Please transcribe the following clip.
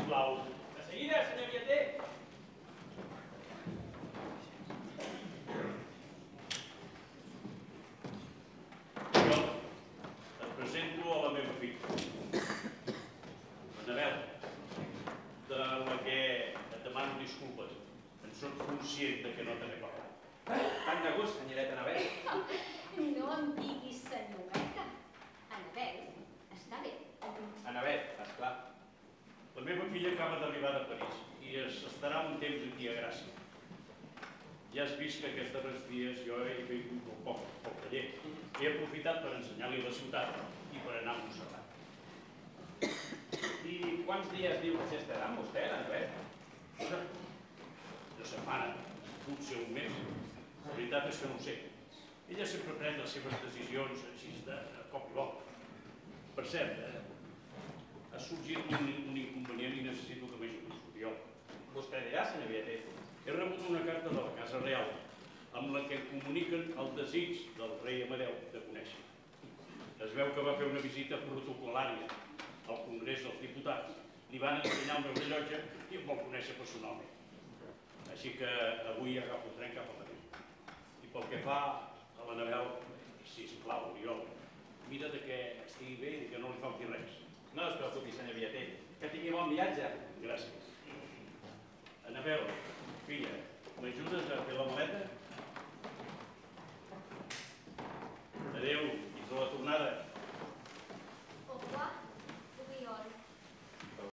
sisplau. De seguida, senyor Vieter. Jo et presento a la meva filla, l'Anabel, de la que et demano disculpes. En soc conscient de que no te recordo. Tant de gust, senyoreta Anabel. No em diguis senyoreta. Anabel, està bé. Anabel, esclar. La meva filla acaba d'arribar de París i estarà un temps aquí a Gràcia. Ja has vist que aquests darrers dies jo he vingut un poc pel taller. He aprofitat per ensenyar-li la ciutat i per anar a Montserrat. I quants dies diu que s'hi estarà amb vostè, Anabel? Una setmana, potser un mes. La veritat és que no ho sé. Ella sempre pren les seves decisions així de cop i volta. Per cert, ha sorgit un inconvenient i necessito que m'ajudis, Oriol. Vostè dirà, senyor Vieter. He rebut una carta de la Casa Real amb la que comuniquen el desig del rei Amadeu de conèixer. Es veu que va fer una visita protocolària al Congrés dels Diputats. Li van ensenyar el meu rellotge i em vol conèixer personalment. Així que avui agafo el tren cap a Madrid. I pel que fa a l'Anabel, sisplau, Oriol, mira que estigui bé i que no li falti res. No es preocupi, senyor Vieter. Que tingui bon viatge. Gràcies. Anabel, filla, m'ajudes a fer la maleta? Adéu, fins a la tornada.